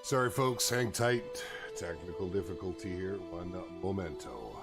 Sorry, folks, hang tight. Technical difficulty here. One momento.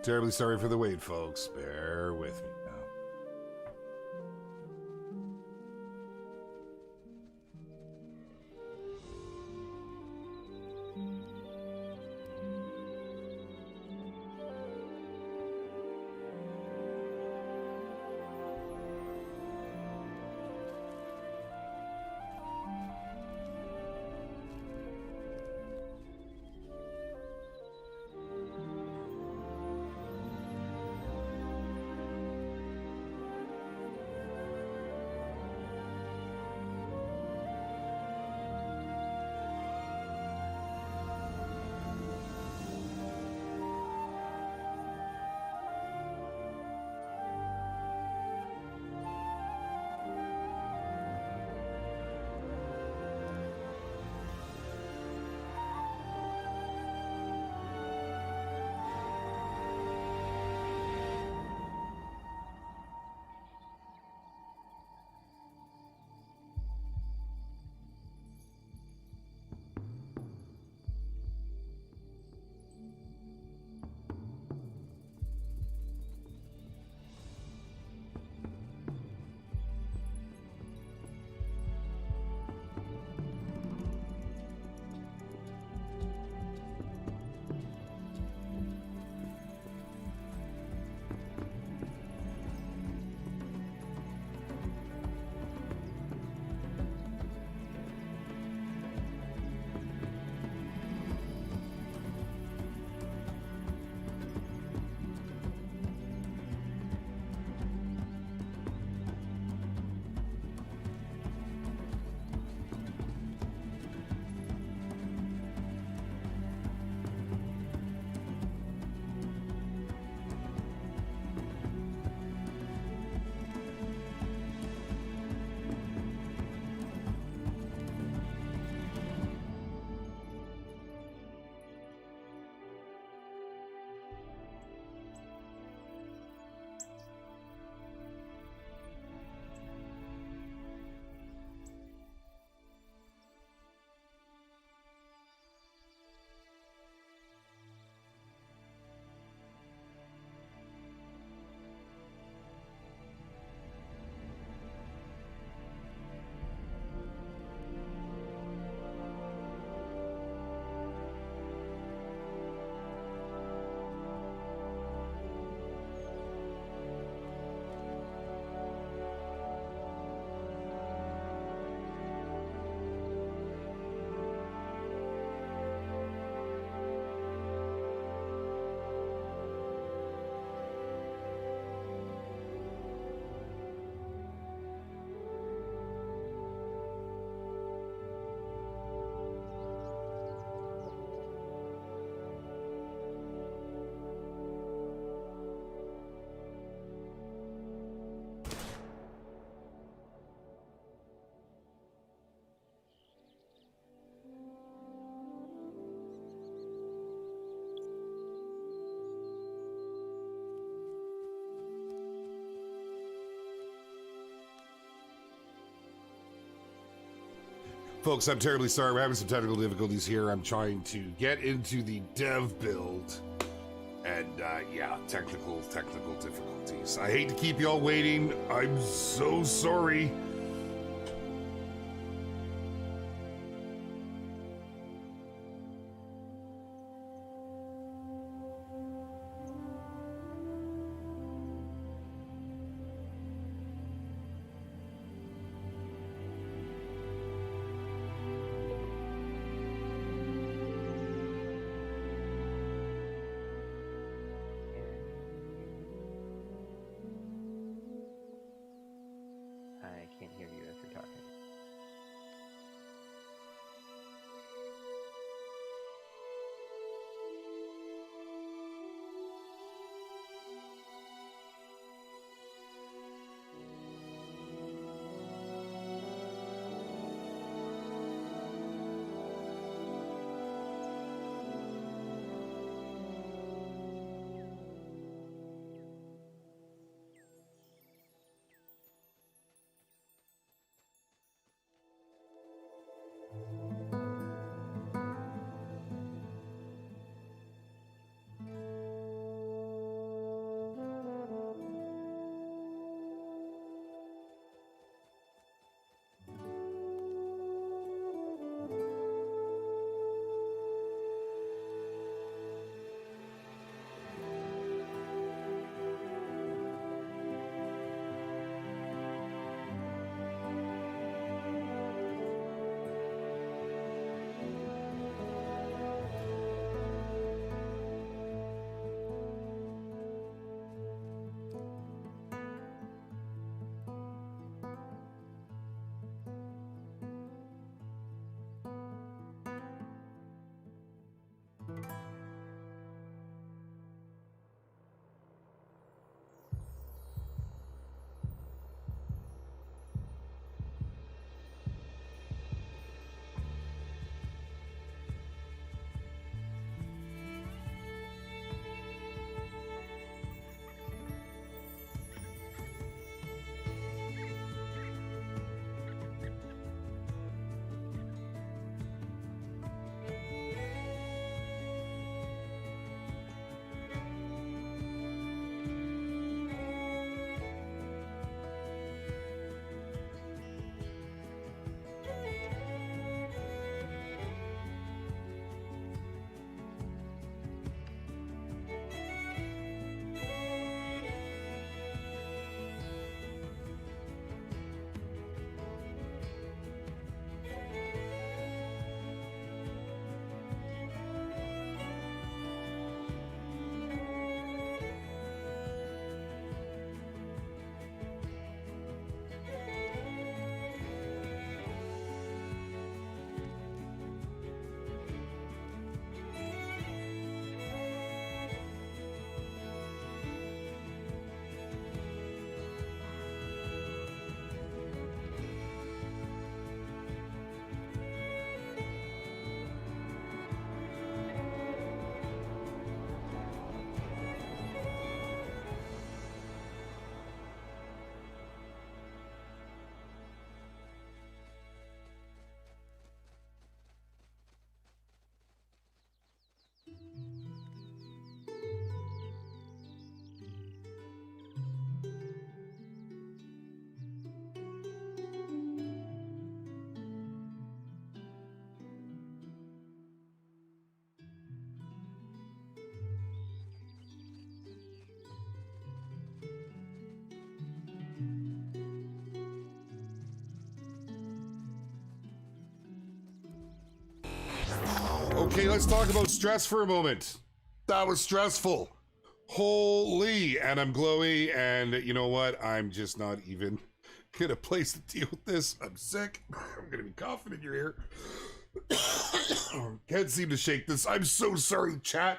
Terribly sorry for the wait, folks. Bear with me now. Folks, I'm terribly sorry. We're having some technical difficulties here. I'm trying to get into the dev build. And, yeah, technical difficulties. I hate to keep y'all waiting. I'm so sorry. I can't Okay, let's talk about stress for a moment. That was stressful. Holy, and I'm glowy, and you know what? I'm just not even in a place to deal with this. I'm sick. I'm gonna be coughing in your ear. Can't seem to shake this. I'm so sorry, chat.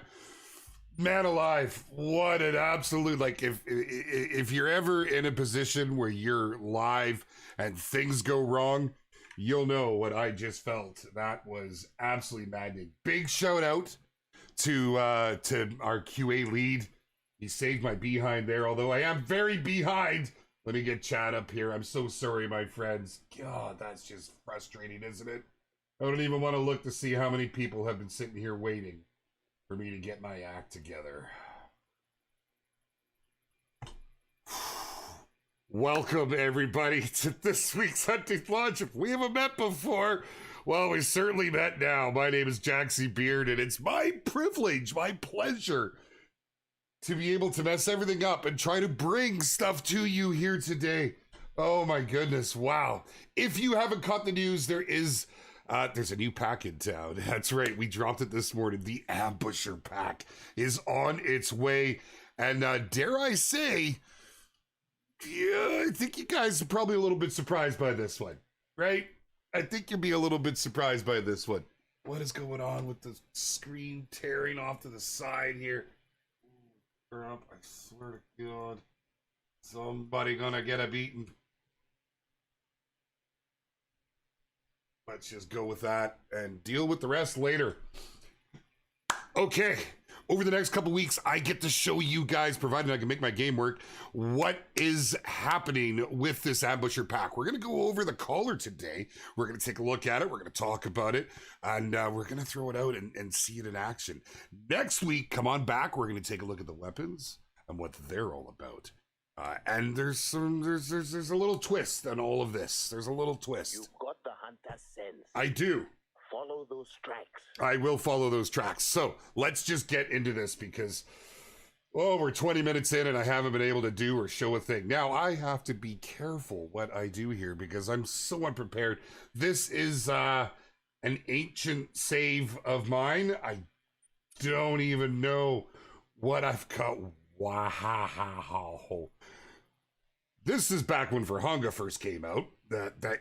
Man alive, what an absolute, like, if you're ever in a position where you're live and things go wrong, you'll know what I just felt. That was absolutely maddening. Big shout out to our QA lead. He saved my behind there, although I am very behind. Let me get chat up here. I'm so sorry, my friends. God, that's just frustrating, isn't it? I don't even want to look to see how many people have been sitting here waiting for me to get my act together. Welcome, everybody, to this week's Hunting Launch. If we haven't met before, well, we certainly met now. My name is Jaxie Beard, and it's my privilege, my pleasure, to be able to mess everything up and try to bring stuff to you here today. Oh my goodness, wow. If you haven't caught the news, there's a new pack in town. That's right, we dropped it this morning. The Ambusher pack is on its way. And dare I say, yeah, I think you guys are probably a little bit surprised by this one, right? I think you'll be a little bit surprised by this one. What is going on with the screen tearing off to the side here? I swear to God, somebody gonna get a beating. Let's just go with that and deal with the rest later. Okay, over the next couple weeks, I get to show you guys, provided I can make my game work, what is happening with this Ambusher pack. We're going to go over the Caller today. We're going to take a look at it. We're going to talk about it, and we're going to throw it out and see it in action. Next week, come on back. We're going to take a look at the weapons and what they're all about. And there's a little twist on all of this. There's a little twist. You've got the hunter's sense. I do. Follow those tracks. I will follow those tracks. So let's just get into this because, oh, we're 20 minutes in and I haven't been able to do or show a thing. Now I have to be careful what I do here because I'm so unprepared. This is an ancient save of mine. I don't even know what I've got. Wow. This is back when Verhunga first came out.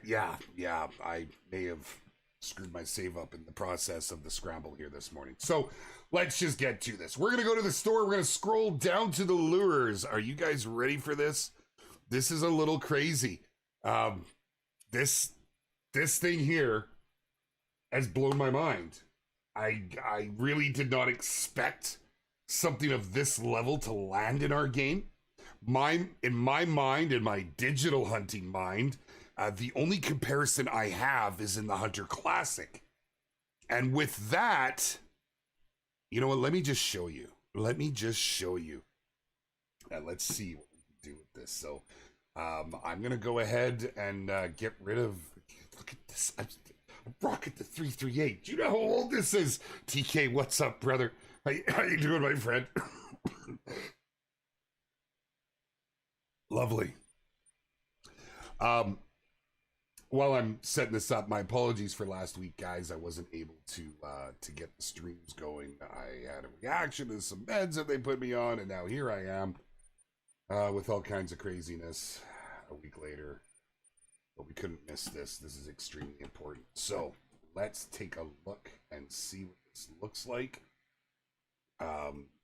Yeah, I may have screwed my save up in the process of the scramble here this morning. So let's just get to this. We're going to go to the store. We're going to scroll down to the lures. Are you guys ready for this? This is a little crazy. This thing here has blown my mind. I really did not expect something of this level to land in our game. In my mind, in my digital hunting mind, the only comparison I have is in the Hunter Classic. And with that, you know what? Let me just show you. And let's see what we can do with this. So I'm going to go ahead and get rid of... Look at this. I'm rocking the 338. Do you know how old this is? TK, what's up, brother? How you doing, my friend? Lovely. While I'm setting this up, my apologies for last week, guys. I wasn't able to get the streams going. I had a reaction to some meds that they put me on, and now here I am with all kinds of craziness a week later. But we couldn't miss this. This is extremely important. So let's take a look and see what this looks like.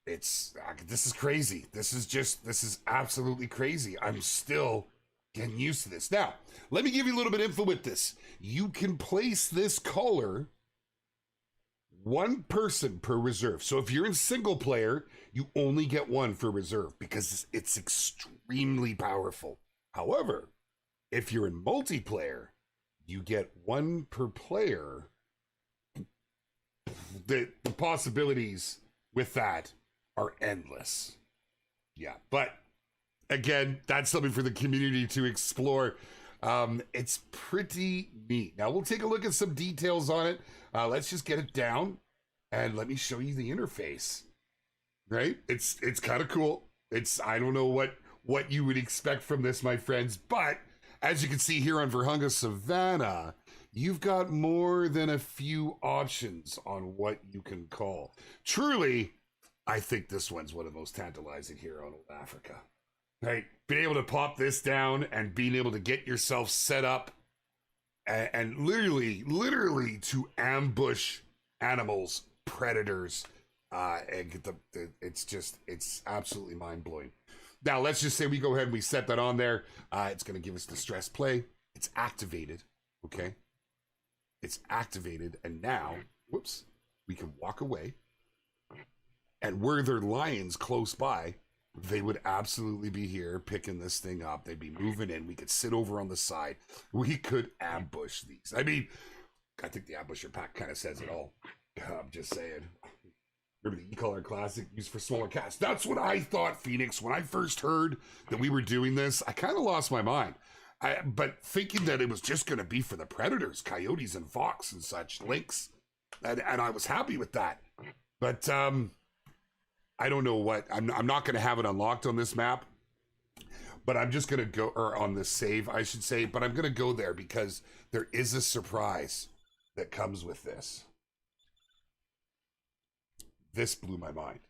This is crazy. This is absolutely crazy. I'm still getting used to this. Now, let me give you a little bit of info with this. You can place this Caller one person per reserve. So if you're in single player, you only get one for reserve because it's extremely powerful. However, if you're in multiplayer, you get one per player. The possibilities with that are endless. Yeah, but again, that's something for the community to explore. It's pretty neat. Now we'll take a look at some details on it. Let's just get it down and let me show you the interface. Right? It's kind of cool. I don't know what you would expect from this, my friends, but as you can see here on Verhunga Savannah, you've got more than a few options on what you can call. Truly, I think this one's one of the most tantalizing here on Old Africa. Right? Being able to pop this down and being able to get yourself set up and literally to ambush animals, predators, and get it's absolutely mind-blowing. Now, let's just say we go ahead and we set that on there. It's going to give us the stress play. It's activated, okay? It's activated, and now, whoops, we can walk away. And were there lions close by, they would absolutely be here picking this thing up. They'd be moving in. We could sit over on the side. We could ambush these. I mean, I think the ambusher pack kind of says it all. I'm just saying. Remember the E-Collar Classic used for smaller cats? That's what I thought, Phoenix. When I first heard that we were doing this, I kind of lost my mind. But thinking that it was just going to be for the predators, coyotes and fox and such, lynx. And I was happy with that. But I don't know what. I'm not going to have it unlocked on this map. But I'm just going to go, or on this save, I should say. But I'm going to go there because there is a surprise that comes with this. This blew my mind.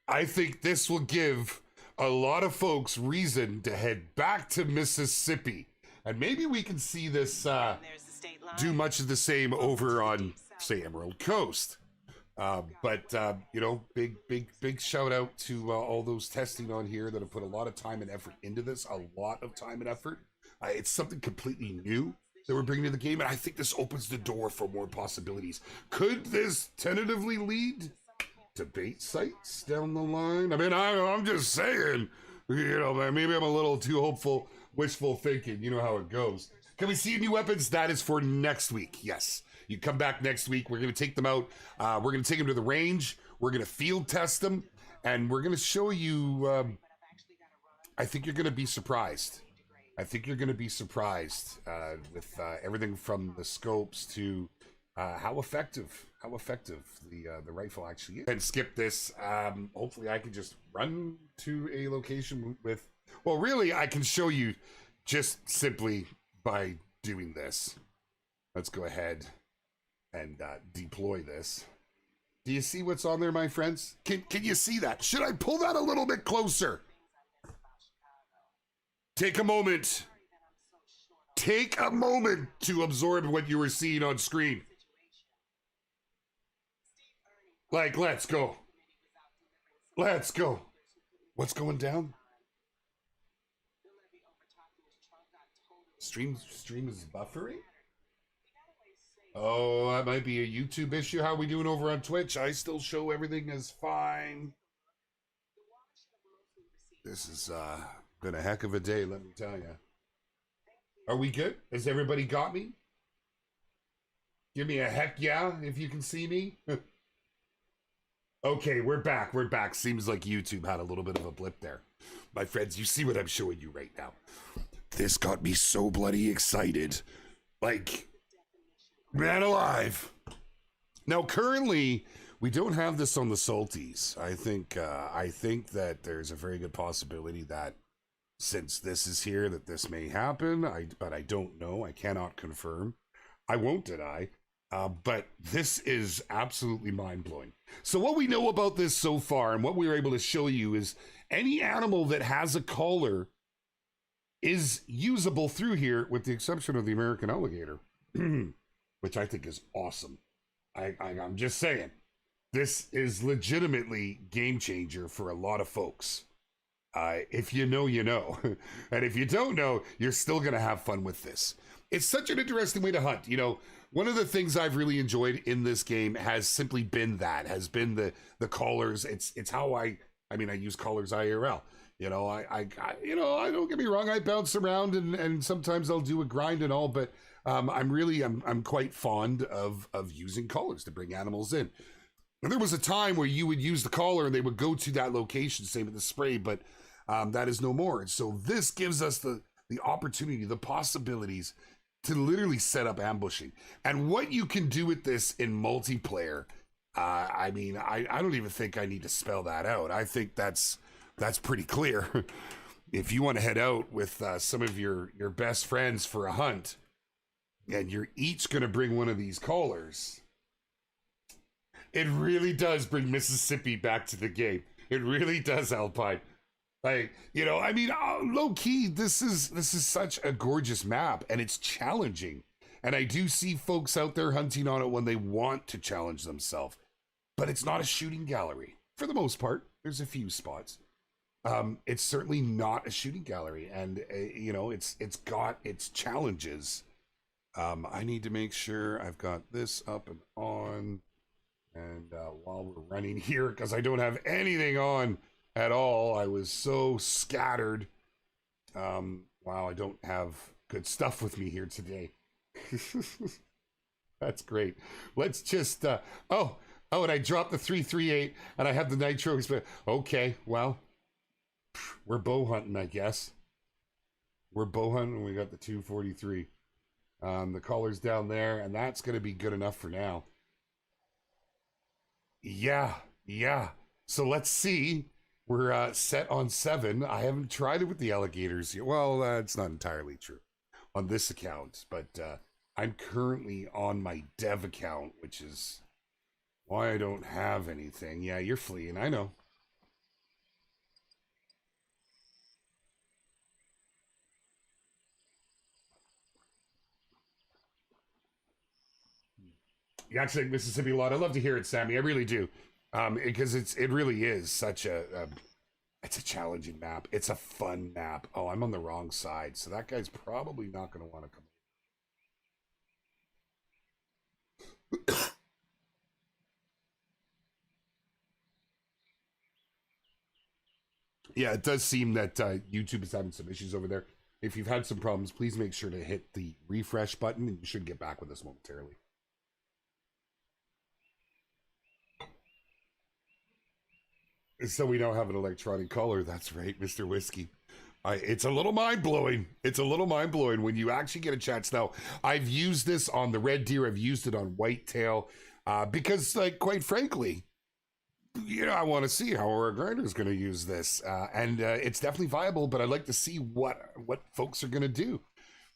I think this will give a lot of folks reason to head back to Mississippi. And maybe we can see this do much of the same over on, say, Emerald Coast. But you know, big shout out to all those testing on here that have put a lot of time and effort into this. A lot of time and effort. It's something completely new that we're bringing to the game, and I think this opens the door for more possibilities. Could this tentatively lead to bait sites down the line? I mean, I'm just saying, you know, maybe I'm a little too hopeful, wishful thinking. You know how it goes. Can we see new weapons? That is for next week. Yes. You come back next week. We're going to take them out. We're going to take them to the range. We're going to field test them. And we're going to show you, I think you're going to be surprised. I think you're going to be surprised with everything from the scopes to how effective the rifle actually is. And skip this. Hopefully I can just run to a location with, well, really I can show you just simply by doing this. Let's go ahead and deploy this. Do you see what's on there, my friends? Can you see that? Should I pull that a little bit closer? Take a moment. Take a moment to absorb what you were seeing on screen. Like, let's go. Let's go. What's going down? Stream is buffering? Oh, that might be a YouTube issue. How are we doing over on Twitch? I still show everything as fine. This has been a heck of a day, let me tell you. Are we good? Has everybody got me? Give me a heck yeah if you can see me. Okay, we're back. We're back. Seems like YouTube had a little bit of a blip there. My friends, you see what I'm showing you right now. This got me so bloody excited. Like, man alive. Now, currently, we don't have this on the Salties. I think that there's a very good possibility that since this is here, that this may happen. But I don't know. I cannot confirm. I won't deny. But this is absolutely mind-blowing. So what we know about this so far and what we were able to show you is any animal that has a collar is usable through here with the exception of the American alligator, which I think is awesome. I'm just saying, this is legitimately game changer for a lot of folks. If you know, you know. And if you don't know, you're still going to have fun with this. It's such an interesting way to hunt. You know, one of the things I've really enjoyed in this game has simply been the collars. It's how I use collars IRL. You know, I don't get me wrong. I bounce around and sometimes I'll do a grind and all, but I'm quite fond of using collars to bring animals in. And there was a time where you would use the collar and they would go to that location, same with the spray, but that is no more. And so this gives us the opportunity, the possibilities to literally set up ambushing. And what you can do with this in multiplayer, I don't even think I need to spell that out. I think that's pretty clear. If you want to head out with some of your best friends for a hunt, and you're each going to bring one of these callers. It really does bring Mississippi back to the game. It really does, Alpine. Like, you know, I mean, low key, this is such a gorgeous map, and it's challenging. And I do see folks out there hunting on it when they want to challenge themselves. But it's not a shooting gallery for the most part. There's a few spots. It's certainly not a shooting gallery, and you know, it's got its challenges. I need to make sure I've got this up and on, and while we're running here, because I don't have anything on at all. I was so scattered. Wow, I don't have good stuff with me here today. That's great. Let's just oh, and I dropped the 338 and I have the nitro. Okay, well, we're bow hunting, I guess. We're bow hunting. We got the 243. The collar's down there, and that's going to be good enough for now. Yeah. So let's see. We're set on 7. I haven't tried it with the alligators yet. Well, that's not entirely true on this account, but I'm currently on my dev account, which is why I don't have anything. Yeah, you're fleeing, I know. You actually like Mississippi a lot. I love to hear it, Sammy. I really do, because it really is such it's a challenging map. It's a fun map. Oh, I'm on the wrong side, so that guy's probably not going to want to come. Yeah, it does seem that YouTube is having some issues over there. If you've had some problems, please make sure to hit the refresh button, and you should get back with us momentarily. So we don't have an electronic collar. That's right, Mr. Whiskey. It's a little mind-blowing. It's a little mind-blowing when you actually get a chance. Now, I've used this on the red deer. I've used it on whitetail because, like, quite frankly, you know, I want to see how our grinder is going to use this. And it's definitely viable, but I'd like to see what folks are going to do.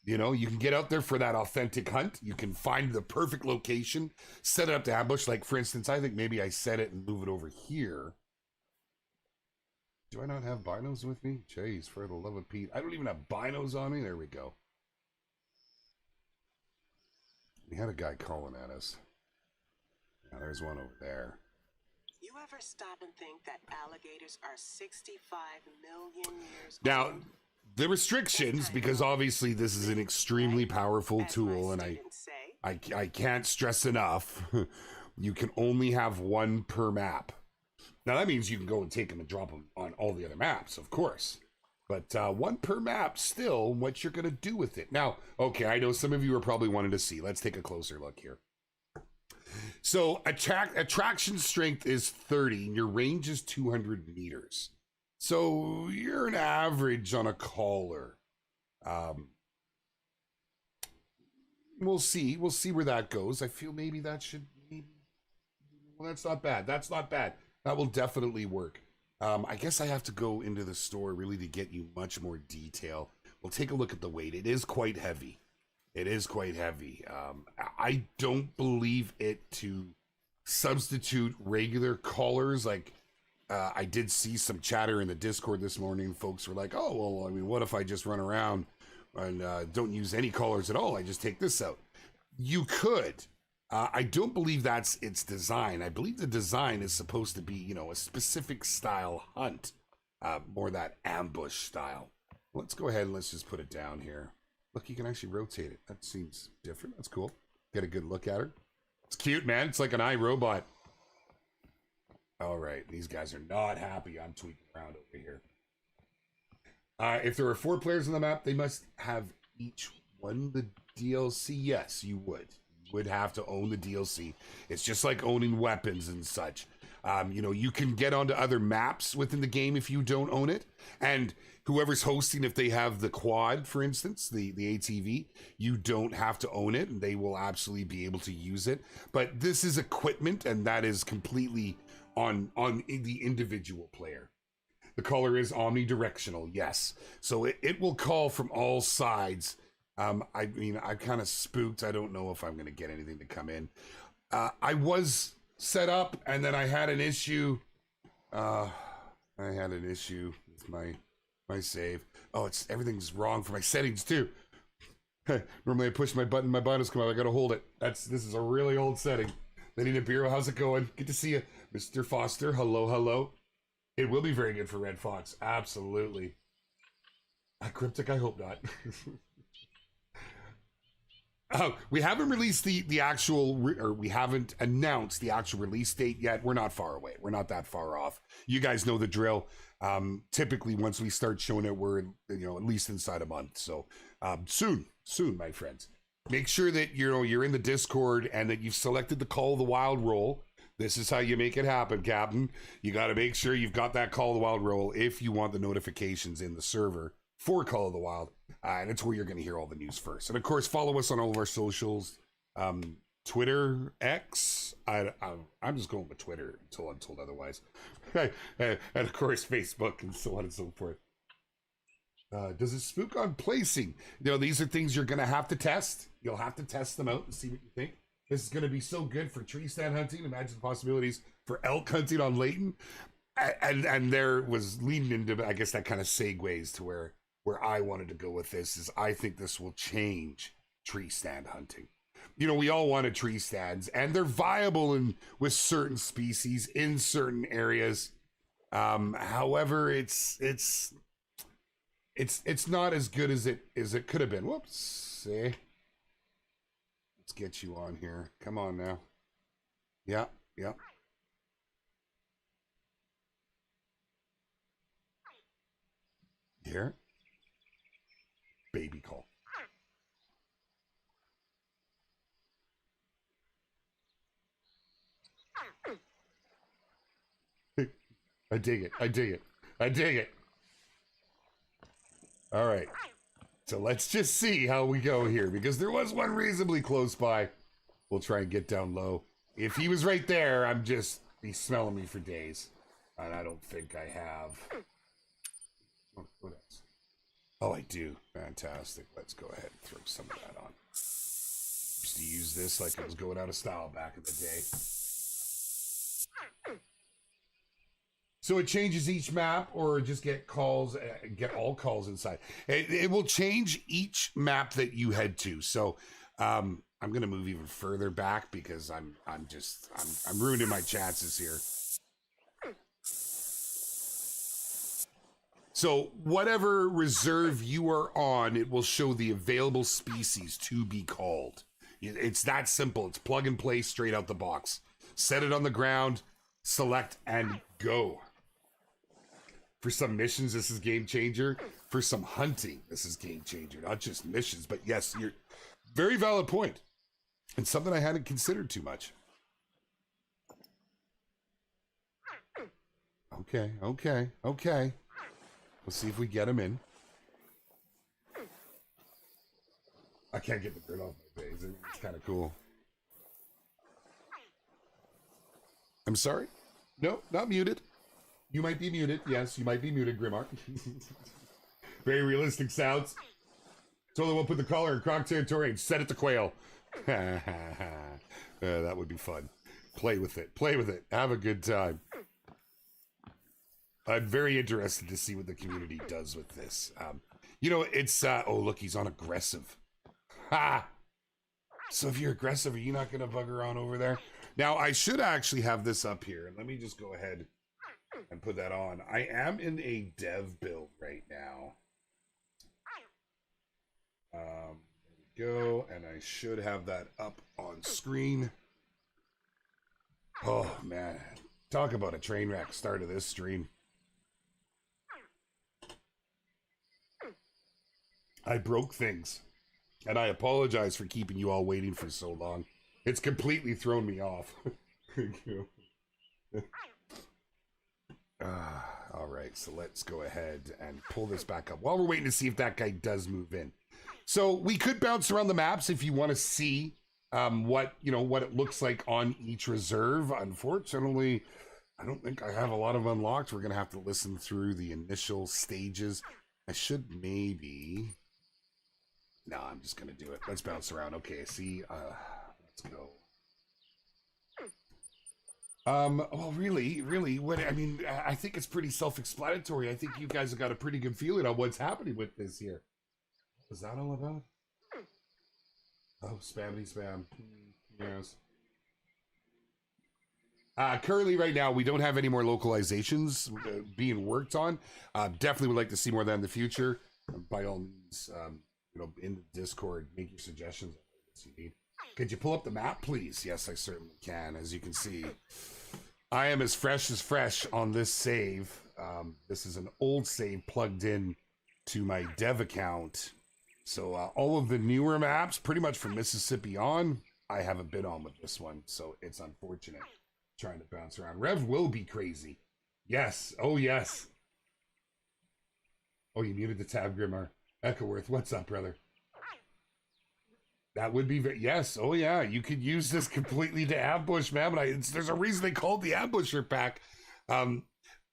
You know, you can get out there for that authentic hunt. You can find the perfect location, set it up to ambush. Like, for instance, I think maybe I set it and move it over here. Do I not have binos with me? Jeez, for the love of Pete. I don't even have binos on me. There we go. We had a guy calling at us. Yeah, there's one over there. You ever stop and think that alligators are 65 million years now, old? The restrictions, because obviously this is an extremely powerful tool, and I can't stress enough, you can only have one per map. Now, that means you can go and take them and drop them on all the other maps, of course. But one per map still, what you're going to do with it. Now, okay, I know some of you are probably wanting to see. Let's take a closer look here. So, attraction strength is 30, and your range is 200 meters. So, you're an average on a caller. We'll see. We'll see where that goes. I feel maybe that should... Well, that's not bad. That's not bad. That will definitely work. I guess I have to go into the store really to get you much more detail. We'll take a look at the weight. It is quite heavy. It is quite heavy. I don't believe it to substitute regular collars. Like, I did see some chatter in the Discord this morning. Folks were like, oh, well, I mean, what if I just run around and don't use any collars at all? I just take this out. You could. I don't believe that's its design. I believe the design is supposed to be, you know, a specific style hunt, more that ambush style. Let's go ahead and let's just put it down here. Look, you can actually rotate it. That seems different. That's cool. Get a good look at her. It's cute, man. It's like an iRobot. All right, these guys are not happy. I'm tweaking around over here. If there are 4 players on the map, they must have each won the DLC. Yes, you would have to own the DLC. It's just like owning weapons and such. You know, you can get onto other maps within the game if you don't own it. And whoever's hosting, if they have the quad, for instance, the ATV, you don't have to own it, and they will absolutely be able to use it. But this is equipment, and that is completely on the individual player. The collar is omnidirectional, yes. So it will call from all sides I mean, I kind of spooked. I don't know if I'm going to get anything to come in. I was set up, and then I had an issue. I had an issue with my save. Oh, everything's wrong for my settings too. Normally I push my button, my buttons come out. I gotta hold it. This is a really old setting. Lenina Bureau, how's it going? Good to see you, Mr. Foster. Hello, hello. It will be very good for Red Fox. Absolutely. Cryptic, I hope not. Oh, we haven't released the actual, or we haven't announced the actual release date yet. We're not far away. We're not that far off. You guys know the drill. Typically, once we start showing it, we're at least inside a month. So soon, my friends. Make sure that you're in the Discord and that you've selected the Call of the Wild role. This is how you make it happen, Captain. You got to make sure you've got that Call of the Wild role if you want the notifications in the server for Call of the Wild. And it's where you're going to hear all the news first. And of course, follow us on all of our socials. Twitter, X. I'm just going with Twitter until I'm told otherwise. And of course, Facebook and so on and so forth. Does it spook on placing? These are things you're going to have to test. You'll have to test them out and see what you think. This is going to be so good for tree stand hunting. Imagine the possibilities for elk hunting on Layton. And there was leading into, I guess that kind of segues to where I wanted to go with this is I think this will change tree stand hunting. We all wanted tree stands, and they're viable with certain species in certain areas. However, it's not as good as it could have been. Whoops. See? Let's get you on here. Come on now. Yeah. Here. Baby call. I dig it. All right. So let's just see how we go here, because there was one reasonably close by. We'll try and get down low. If he was right there, he's smelling me for days. And I don't think I have. What else? Oh, I do. Fantastic. Let's go ahead and throw some of that on. Used to use this like it was going out of style back in the day. So it changes each map, or just get all calls inside. It will change each map that you head to. So I'm going to move even further back because I'm ruining my chances here. So whatever reserve you are on, it will show the available species to be called. It's that simple. It's plug and play straight out the box. Set it on the ground, select, and go. For some missions, this is game changer. For some hunting, this is game changer. Not just missions, but yes, you're very valid point. And something I hadn't considered too much. Okay. Let's see if we get him in. I can't get the grid off my face. It's kind of cool. I'm sorry? No, not muted. You might be muted. Yes, you might be muted, Grimmark. Very realistic sounds. Totally won't put the collar in Croc territory and set it to quail. That would be fun. Play with it. Have a good time. I'm very interested to see what the community does with this. It's... oh, look, he's on aggressive. Ha! So if you're aggressive, are you not going to bugger on over there? Now, I should actually have this up here. Let me just go ahead and put that on. I am in a dev build right now. There we go. And I should have that up on screen. Oh, man. Talk about a train wreck start of this stream. I broke things. And I apologize for keeping you all waiting for so long. It's completely thrown me off. All right, so let's go ahead and pull this back up while we're waiting to see if that guy does move in. So we could bounce around the maps if you want to see what it looks like on each reserve. Unfortunately, I don't think I have a lot of unlocked. We're gonna have to listen through the initial stages. I should maybe No, I'm just gonna do it. Let's bounce around. Okay, see, let's go. Well, really, what, I mean, I think it's pretty self-explanatory. I think you guys have got a pretty good feeling on what's happening with this here. What's that all about? Oh, spammity spam. Yes. Currently, right now, we don't have any more localizations being worked on. Definitely would like to see more of that in the future. By all means, you know, in the Discord, make your suggestions. You need. Could you pull up the map, please? Yes, I certainly can. As you can see, I am as fresh on this save. This is an old save plugged in to my dev account. So all of the newer maps, pretty much from Mississippi on, I haven't been on with this one. So it's unfortunate trying to bounce around. Rev will be crazy. Yes. Oh, yes. Oh, you muted the tab, Grimmer. Echoworth, what's up, brother? That would be very, yes. Oh, yeah. You could use this completely to ambush, man. But there's a reason they called the ambusher pack.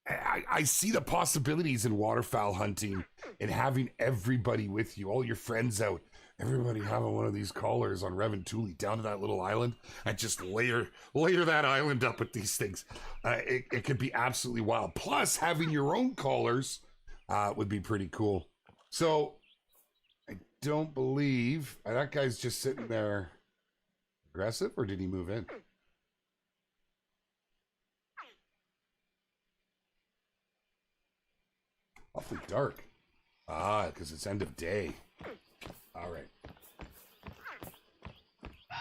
I see the possibilities in waterfowl hunting and having everybody with you, all your friends out, everybody having one of these callers on Rev and Thule down to that little island and just layer that island up with these things. It could be absolutely wild. Plus, having your own callers would be pretty cool. So, I don't believe that guy's just sitting there aggressive, or did he move in? Awfully dark. Because it's end of day. All right.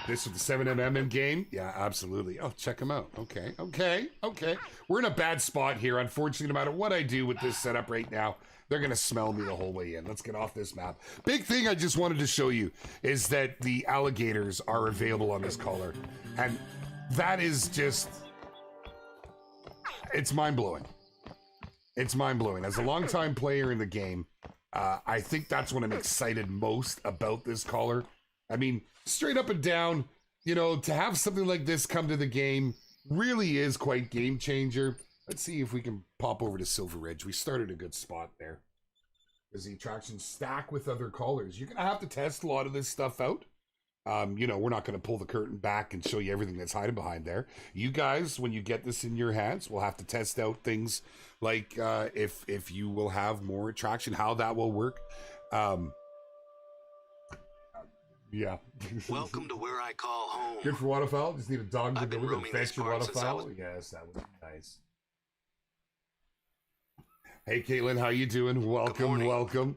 This is the 7mm game? Yeah, absolutely. Oh, check them out. Okay. We're in a bad spot here. Unfortunately, no matter what I do with this setup right now, they're going to smell me the whole way in. Let's get off this map. Big thing I just wanted to show you is that the alligators are available on this collar. And that is just... It's mind-blowing. It's mind-blowing. As a longtime player in the game, I think that's what I'm excited most about this collar. I mean, straight up and down, you know, to have something like this come to the game really is quite game changer. Let's see if we can pop over to Silver Ridge. We started a good spot there. As the attractions stack with other collars, you're going to have to test a lot of this stuff out. You know, we're not going to pull the curtain back and show you everything that's hiding behind there. You guys, when you get this in your hands, will have to test out things like if you will have more attraction, how that will work. Yeah. Welcome to where I call home. Good for waterfowl. Just need a dog to go and fetch your waterfowl. Was... Yes, that would be nice. Hey, Caitlin, how you doing? Welcome.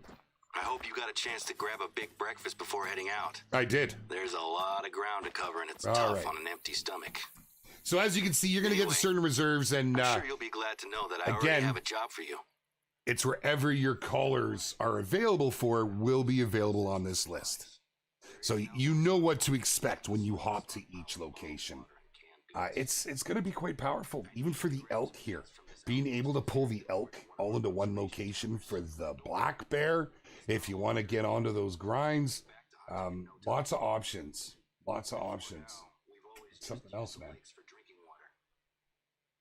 I hope you got a chance to grab a big breakfast before heading out. I did. There's a lot of ground to cover, and it's tough on an empty stomach. So as you can see, you're going to get to certain reserves, and I'm sure you'll be glad to know that I already have a job for you. It's wherever your callers are available for will be available on this list. So you know what to expect when you hop to each location. It's going to be quite powerful, even for the elk here. Being able to pull the elk all into one location for the black bear, if you want to get onto those grinds, lots of options. Something else, man.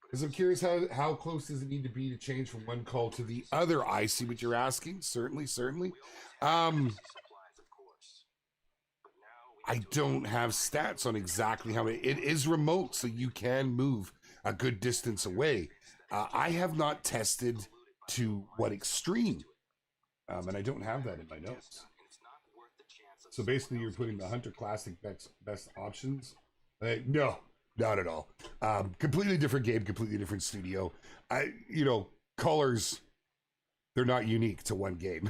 Because I'm curious, how close does it need to be to change from one call to the other? I see what you're asking. Certainly. I don't have stats on exactly how it is remote, so you can move a good distance away. I have not tested to what extreme, and I don't have that in my notes. So basically, you're putting the Hunter Classic best options. No, not at all. Completely different game, completely different studio. Colors, they're not unique to one game.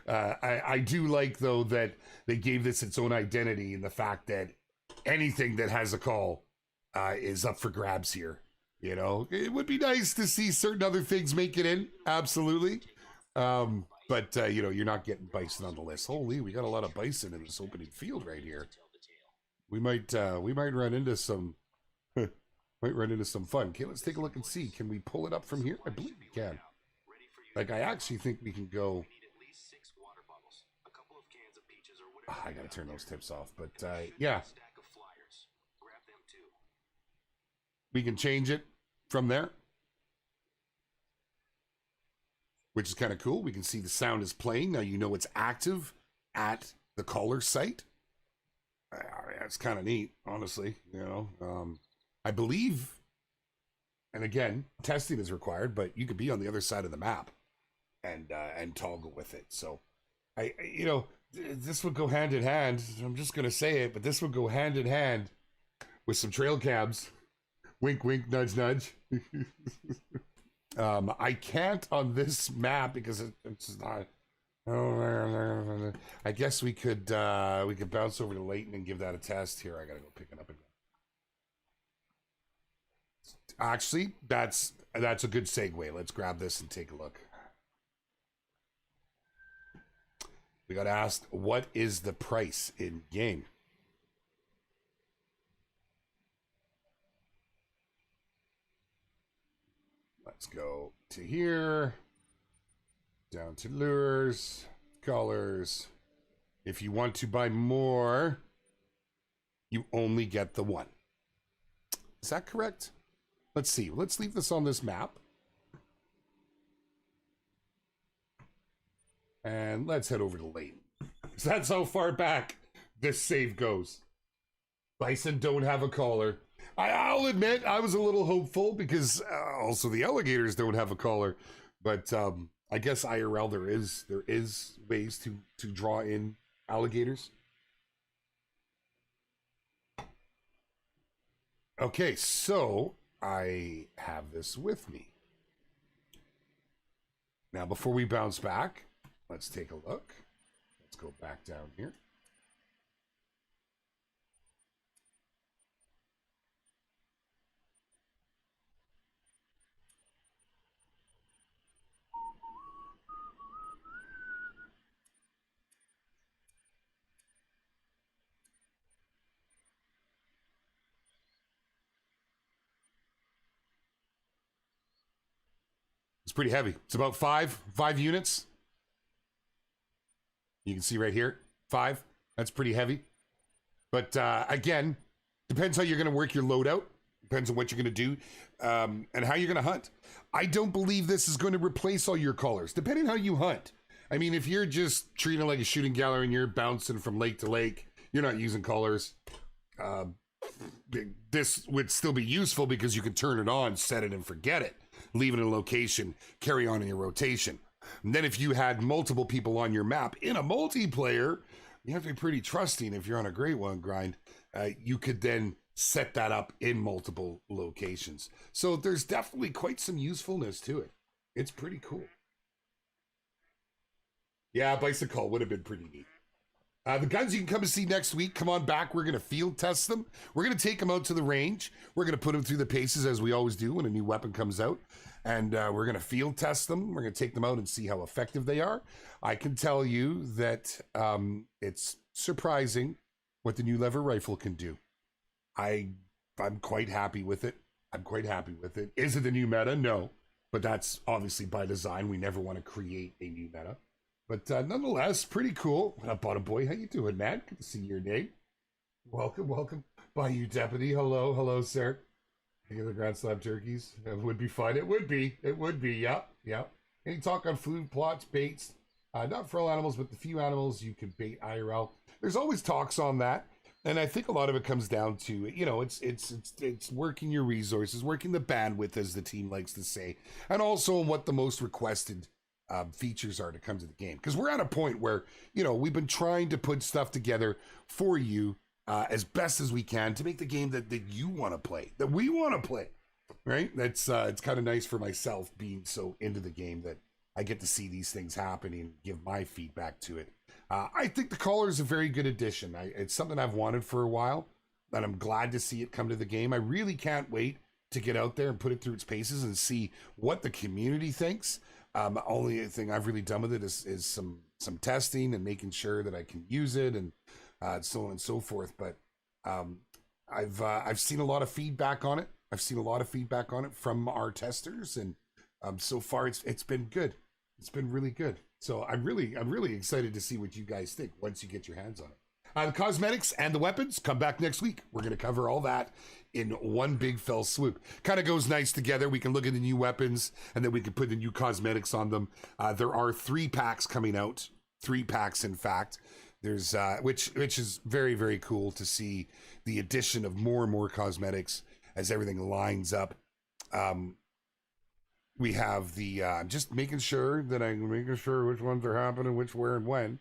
I do like, though, that they gave this its own identity in the fact that anything that has a call is up for grabs here. You know, it would be nice to see certain other things make it in. Absolutely. But you're not getting bison on the list. Holy, we got a lot of bison in this opening field right here. We might run into some fun. Okay, let's take a look and see. Can we pull it up from here? I believe we can. Like, I actually think we can go. I gotta turn those tips off, but yeah, we can change it from there, which is kind of cool. We can see the sound is playing now. You know it's active at the CALLER site. It's kind of neat, honestly. I believe, and again, testing is required, but you could be on the other side of the map and toggle with it. So, this would go hand in hand. I'm just gonna say it, but this would go hand in hand with some trail cabs. Wink, wink, nudge, nudge. I can't on this map because it's not. I guess we could bounce over to Leighton and give that a test. Here, I gotta go pick it up again. Actually, that's a good segue. Let's grab this and take a look. We got asked, what is the price in game? Let's go to here, down to lures, colors. If you want to buy more, you only get the one. Is that correct? Let's see. Let's leave this on this map. And let's head over to Leighton. So that's how far back this save goes. Bison don't have a collar. I'll admit I was a little hopeful because also the alligators don't have a collar. But I guess IRL there is ways to draw in alligators. Okay, so I have this with me. Now before we bounce back, let's take a look. Let's go back down here. It's pretty heavy. It's about five units. You can see right here, 5. That's pretty heavy. But again, depends how you're going to work your loadout. Depends on what you're going to do and how you're going to hunt. I don't believe this is going to replace all your colors, depending how you hunt. I mean, if you're just treating it like a shooting gallery and you're bouncing from lake to lake, you're not using colors. This would still be useful because you can turn it on, set it and forget it. Leave it in a location, carry on in your rotation. And then if you had multiple people on your map in a multiplayer, you have to be pretty trusting if you're on a Great One grind. You could then set that up in multiple locations. So there's definitely quite some usefulness to it. It's pretty cool. Yeah, bicycle would have been pretty neat. The guns you can come and see next week. Come on back. We're going to field test them. We're going to take them out to the range. We're going to put them through the paces as we always do when a new weapon comes out. And we're going to field test them. We're going to take them out and see how effective they are. I can tell you that it's surprising what the new lever rifle can do. I'm quite happy with it. I'm quite happy with it. Is it the new meta? No. But that's obviously by design. We never want to create a new meta. But nonetheless, pretty cool. What up, Bottom Boy? How you doing, man? Good to see your name. Welcome, welcome. Bayou Deputy. Hello, hello, sir. Think of the Grand Slam turkeys? It would be fun. It would be. It would be. Yep, yep. Any talk on food plots, baits? Not for all animals, but the few animals you can bait IRL. There's always talks on that. And I think a lot of it comes down to, you know, it's working your resources, working the bandwidth, as the team likes to say, and also what the most requested features are to come to the game. Because we're at a point where, you know, we've been trying to put stuff together for you as best as we can to make the game that you want to play, that we want to play, right? That's it's kind of nice for myself being so into the game that I get to see these things happening and give my feedback to it. I think the Caller is a very good addition. It's something I've wanted for a while, and I'm glad to see it come to the game. I really can't wait to get out there and put it through its paces and see what the community thinks. Only thing I've really done with it is some testing and making sure that I can use it and so on and so forth. But I've seen a lot of feedback on it. I've seen a lot of feedback on it from our testers, and so far it's been good. It's been really good. So I'm really excited to see what you guys think once you get your hands on it. The cosmetics and the weapons come back next week. We're going to cover all that in one big fell swoop. Kind of goes nice together. We can look at the new weapons, and then we can put the new cosmetics on them. There are 3 packs coming out. 3 packs, in fact. There's which is very, very cool to see the addition of more and more cosmetics as everything lines up. We have the just making sure that I'm making sure which ones are happening, which, where, and when.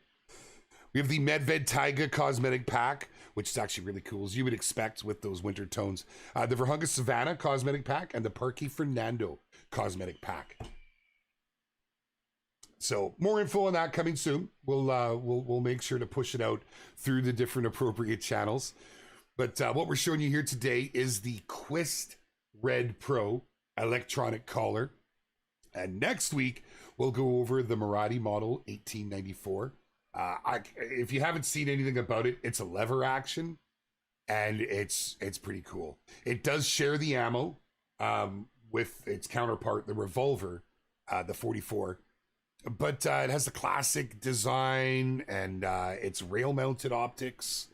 We have the Medved Taiga cosmetic pack, which is actually really cool, as you would expect with those winter tones. The Virhunga Savannah cosmetic pack and the Parky Fernando cosmetic pack. So more info on that coming soon. We'll make sure to push it out through the different appropriate channels. But what we're showing you here today is the Quist Red Pro electronic collar. And next week, we'll go over the Marathi model 1894. If you haven't seen anything about it, it's a lever action, and it's pretty cool. It does share the ammo with its counterpart, the revolver, the 44. But it has the classic design, and it's rail-mounted optics,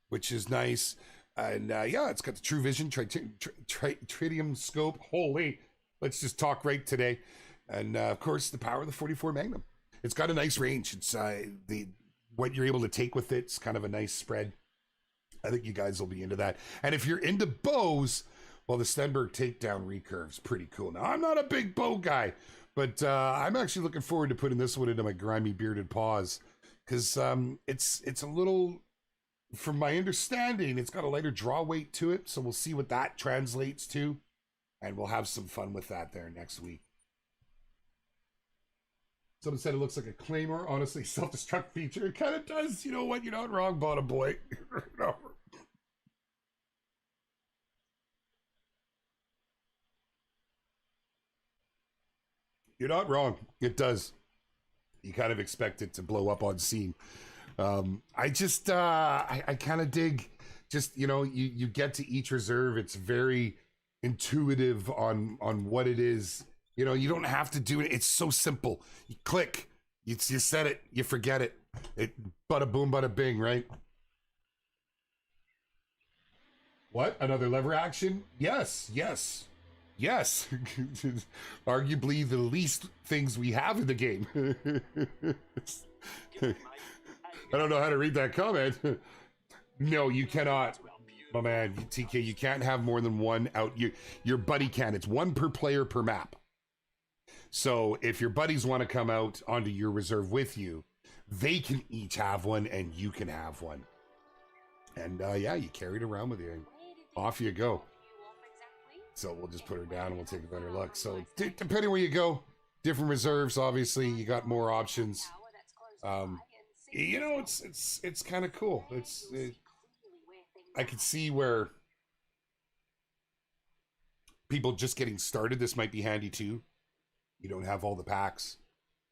which is nice. And yeah, it's got the True Vision tritium scope. Holy, let's just talk right today. And of course, the power of the 44 Magnum. It's got a nice range. It's what you're able to take with it's kind of a nice spread. I think you guys will be into that. And if you're into bows, well, the Stenberg takedown recurve's pretty cool. Now, I'm not a big bow guy, but I'm actually looking forward to putting this one into my grimy bearded paws, because it's a little, from my understanding, it's got a lighter draw weight to it. So we'll see what that translates to, and we'll have some fun with that there next week. Someone said it looks like a Claymore. Honestly, self-destruct feature. It kind of does. You know what? You're not wrong, bottom boy. No. You're not wrong. It does. You kind of expect it to blow up on scene. I just, I kind of dig, just, you know, you get to each reserve. It's very intuitive on what it is. You know, you don't have to do it. It's so simple. You click, you set it, you forget it. Bada boom, bada bing, right? What? Another lever action? Yes, yes, yes. Arguably the least things we have in the game. I don't know how to read that comment. No, you cannot. My man, TK, you can't have more than one out. Your buddy can. It's one per player per map. So if your buddies want to come out onto your reserve with you, they can each have one and you can have one. And yeah, you carry it around with you and off you go. So we'll just put her down and we'll take a better look. So depending where you go, different reserves, obviously you got more options. You know, it's kind of cool. I could see where people just getting started, this might be handy too. You don't have all the packs.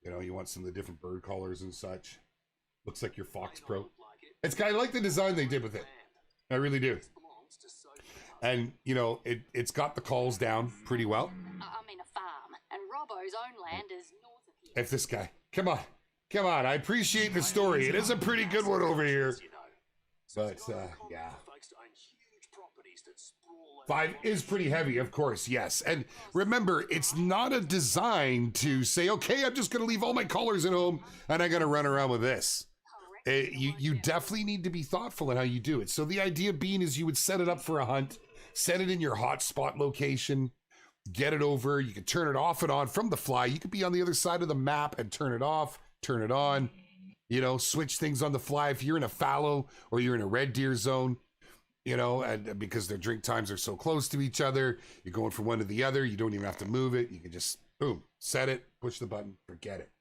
You know, you want some of the different bird collars and such. Looks like your Fox Pro. I like the design they did with it. I really do. And, you know, it's got the calls down pretty well. I'm in a farm, and Robbo's own land is north of here. If this guy, come on, I appreciate the story. It is a pretty good one over here. But, yeah. 5 is pretty heavy, of course, yes. And remember, it's not a design to say, okay, I'm just going to leave all my collars at home and I'm going to run around with this. You definitely need to be thoughtful in how you do it. So the idea being is you would set it up for a hunt, set it in your hotspot location, get it over. You can turn it off and on from the fly. You could be on the other side of the map and turn it off, turn it on, you know, switch things on the fly. If you're in a fallow or you're in a red deer zone, you know, and because their drink times are so close to each other, you're going from one to the other. You don't even have to move it. You can just, boom, set it, push the button, forget it.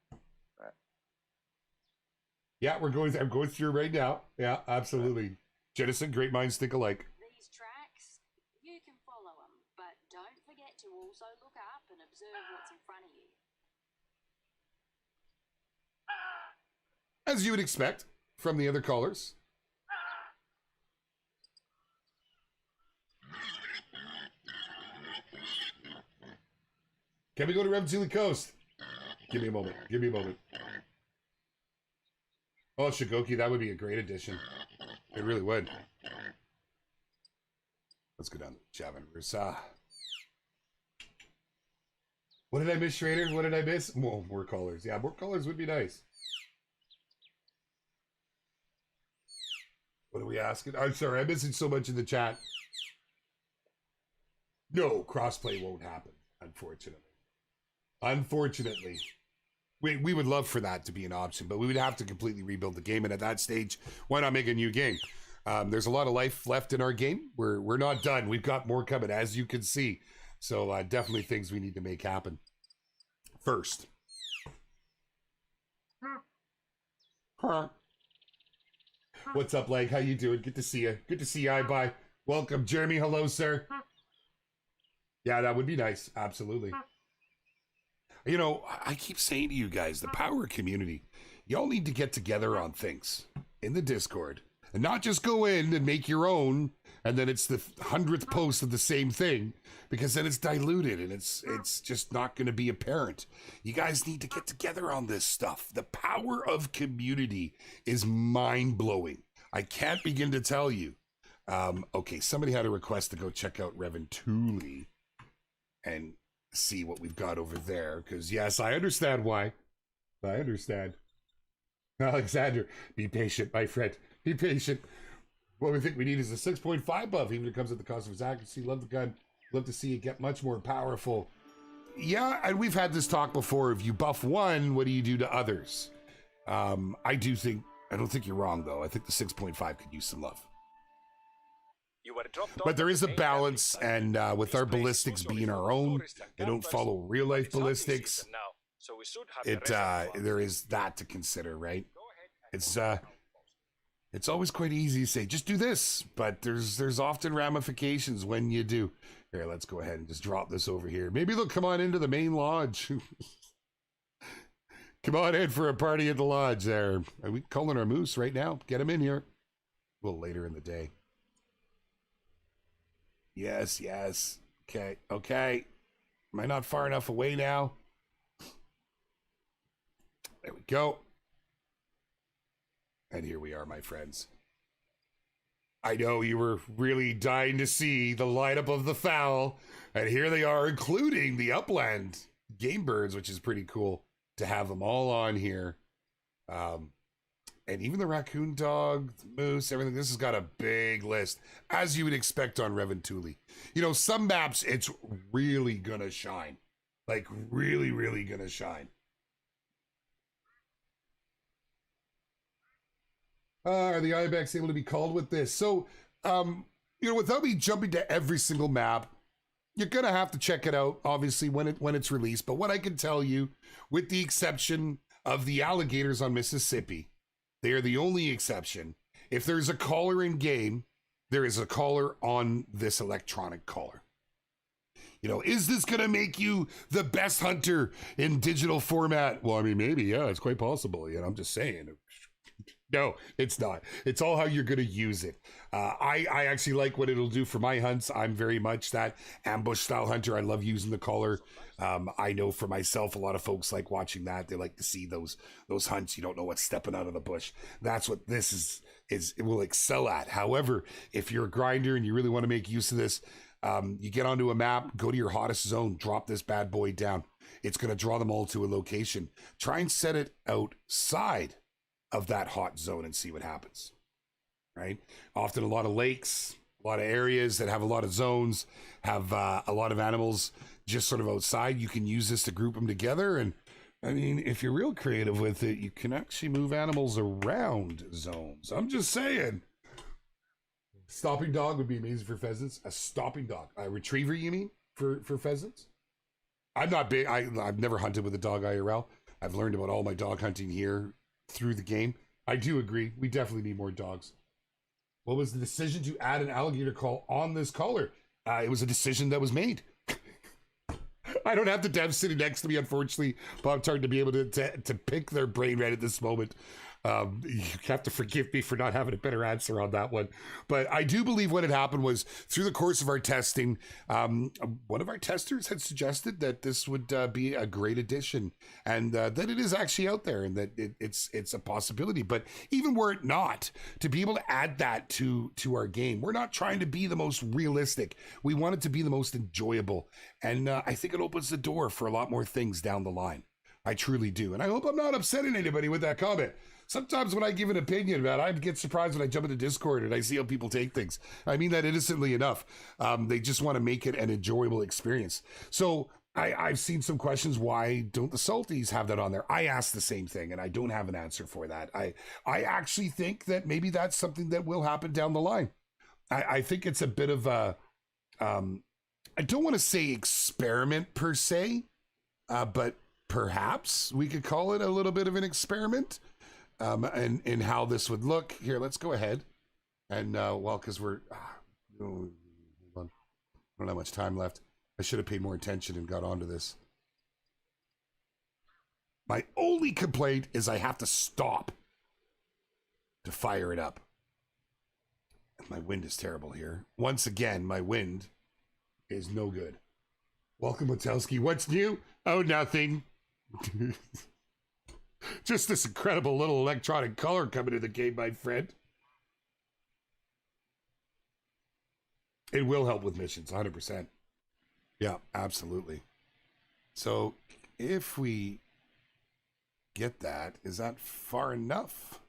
Yeah, I'm going through right now. Yeah, absolutely. Jennison, great minds think alike. These tracks, you can follow them, but don't forget to also look up and observe what's in front of you. As you would expect from the other callers. Can we go to Revzili Coast? Give me a moment. Give me a moment. Oh, Shigoki, that would be a great addition. It really would. Let's go down to Javin Rusa. What did I miss, Schrader? What did I miss? More callers. Yeah, more callers would be nice. What are we asking? I'm sorry, I'm missing so much in the chat. No, crossplay won't happen, unfortunately. Unfortunately. We would love for that to be an option, but we would have to completely rebuild the game. And at that stage, why not make a new game? There's a lot of life left in our game. We're not done. We've got more coming, as you can see. So definitely things we need to make happen first. Huh. What's up, Leg? How you doing? Good to see you. Good to see you. Bye. Welcome, Jeremy. Hello, sir. Yeah, that would be nice. Absolutely. You know, I keep saying to you guys, the power community, y'all need to get together on things in the Discord and not just go in and make your own and then it's the 100th post of the same thing, because then it's diluted and it's just not going to be apparent. You guys need to get together on this stuff. The power of community is mind-blowing. I can't begin to tell you. Okay, somebody had a request to go check out RACINGG and see what we've got over there, because yes, I understand why. I understand. Alexander, be patient, my friend. Be patient. What we think we need is a 6.5 buff, even if it comes at the cost of its accuracy. Love the gun. Love to see it get much more powerful. Yeah, and we've had this talk before. If you buff one, what do you do to others? I don't think you're wrong, though. I think the 6.5 could use some love. But there is a balance, and with our ballistics being our own, they don't follow real-life ballistics. There is that to consider, right? It's always quite easy to say, just do this, but there's often ramifications when you do. Here, let's go ahead and just drop this over here. Maybe they'll come on into the main lodge. Come on in for a party at the lodge there. Are we calling our moose right now? Get him in here. A little later in the day. Yes, yes. Okay, okay. Am I not far enough away now? There we go. And here we are, my friends. I know you were really dying to see the lineup of the fowl, and here they are, including the upland game birds, which is pretty cool to have them all on here. And even the raccoon dog, the moose, everything. This has got a big list, as you would expect on RACINGG. You know, some maps, it's really gonna shine. Like, really, really gonna shine. Are the Ibex able to be called with this? So, you know, without me jumping to every single map, you're gonna have to check it out, obviously, when it's released. But what I can tell you, with the exception of the alligators on Mississippi, they are the only exception. If there's a caller in game, there is a caller on this electronic caller. You know, is this gonna make you the best hunter in digital format? Well, I mean, maybe, yeah, it's quite possible. You know, I'm just saying. No, it's not. It's all how you're going to use it. I actually like what it'll do for my hunts. I'm very much that ambush style hunter. I love using the collar. I know for myself, a lot of folks like watching that. They like to see those hunts. You don't know what's stepping out of the bush. That's what this is it will excel at. However, if you're a grinder and you really want to make use of this, you get onto a map, go to your hottest zone, drop this bad boy down. It's going to draw them all to a location. Try and set it outside of that hot zone and see what happens, right? Often a lot of lakes, a lot of areas that have a lot of zones, have a lot of animals just sort of outside. You can use this to group them together. And I mean, if you're real creative with it, you can actually move animals around zones. I'm just saying. Stopping dog would be amazing for pheasants. A stopping dog, a retriever, you mean, for pheasants? I'm not big. I've never hunted with a dog IRL. I've learned about all my dog hunting here through the game. I do agree. We definitely need more dogs. What was the decision to add an alligator call on this collar? It was a decision that was made. I don't have the devs sitting next to me, unfortunately, but I'm trying to be able to pick their brain right at this moment. You have to forgive me for not having a better answer on that one. But I do believe what had happened was, through the course of our testing, one of our testers had suggested that this would be a great addition, and that it is actually out there, and that it's a possibility. But even were it not, to be able to add that to our game, we're not trying to be the most realistic. We want it to be the most enjoyable. And I think it opens the door for a lot more things down the line. I truly do. And I hope I'm not upsetting anybody with that comment. Sometimes when I give an opinion about it, I get surprised when I jump into Discord and I see how people take things. I mean that innocently enough. They just want to make it an enjoyable experience. So I've seen some questions. Why don't the Salties have that on there? I asked the same thing and I don't have an answer for that. I actually think that maybe that's something that will happen down the line. I think it's a bit of a, I don't want to say experiment per se, but perhaps we could call it a little bit of an experiment. And in how this would look. Here, let's go ahead. And, well, because we're, hold on. I don't have much time left. I should have paid more attention and got onto this. My only complaint is I have to stop to fire it up. My wind is terrible here. Once again, my wind is no good. Welcome, Wotowski. What's new? Oh, nothing. Just this incredible little electronic color coming to the game, my friend. It will help with missions, 100%. Yeah, absolutely. So if we get that, is that far enough?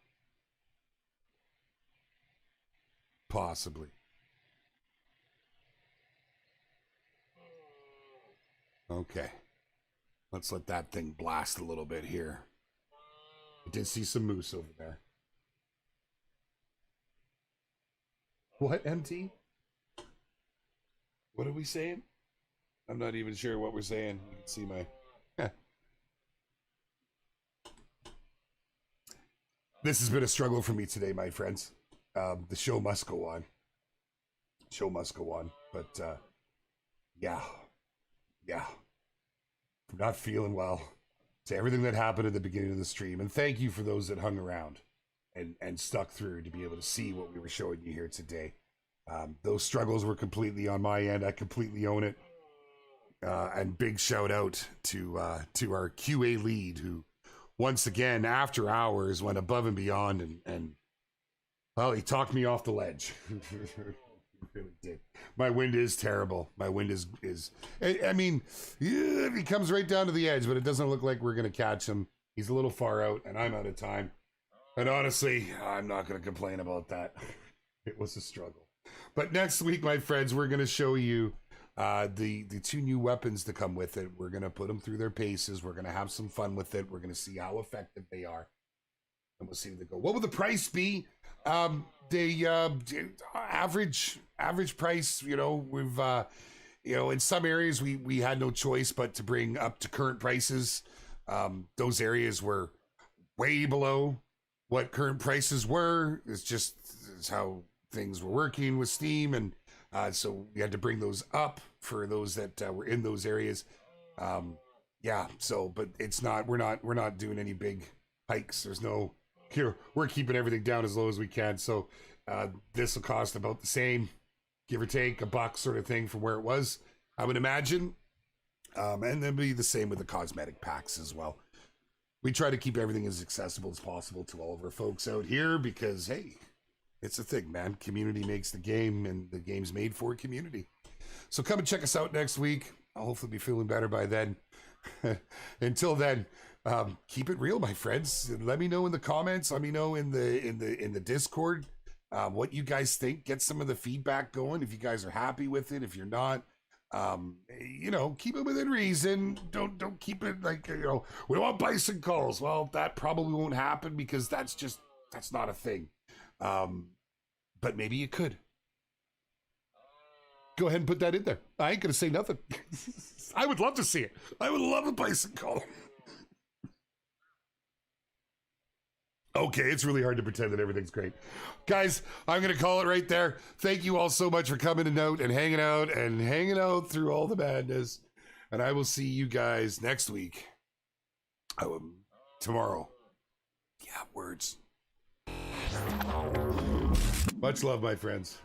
Possibly. Okay. Let's let that thing blast a little bit here. I did see some moose over there. What, MT? What are we saying? I'm not even sure what we're saying. You can see my... This has been a struggle for me today, my friends. The show must go on. Show must go on. But, yeah. I'm not feeling well. To everything that happened at the beginning of the stream. And thank you for those that hung around and stuck through to be able to see what we were showing you here today. Those struggles were completely on my end. I completely own it. And big shout out to our QA lead who, once again, after hours, went above and beyond and well, he talked me off the ledge. Really did. My wind is terrible. My wind is I mean, yeah, he comes right down to the edge, but it doesn't look like we're going to catch him. He's a little far out and I'm out of time. And honestly, I'm not going to complain about that. It was a struggle. But next week, my friends, we're going to show you the two new weapons to come with it. We're going to put them through their paces. We're going to have some fun with it. We're going to see how effective they are. And we'll see where they go. What will the price be? The average price, you know, we've in some areas we had no choice but to bring up to current prices. Those areas were way below what current prices were. It's how things were working with Steam, and so we had to bring those up for those that were in those areas. But it's not, we're not doing any big hikes. There's no, here, we're keeping everything down as low as we can. So this will cost about the same, give or take $1 sort of thing from where it was, I would imagine. And then be the same with the cosmetic packs as well. We try to keep everything as accessible as possible to all of our folks out here because, hey, it's a thing, man. Community makes the game, and the game's made for community. So come and check us out next week. I'll hopefully be feeling better by then. Until then, keep it real, my friends. Let me know in the comments. Let me know in the Discord what you guys think. Get some of the feedback going. If you guys are happy with it, if you're not, keep it within reason. Don't keep it like, we want bison calls. Well, that probably won't happen because that's not a thing. But maybe you could. Go ahead and put that in there. I ain't gonna say nothing. I would love to see it. I would love a bison call. Okay, it's really hard to pretend that everything's great. Guys, I'm going to call it right there. Thank you all so much for coming out and hanging out through all the madness. And I will see you guys next week. Tomorrow. Yeah, words. Much love, my friends.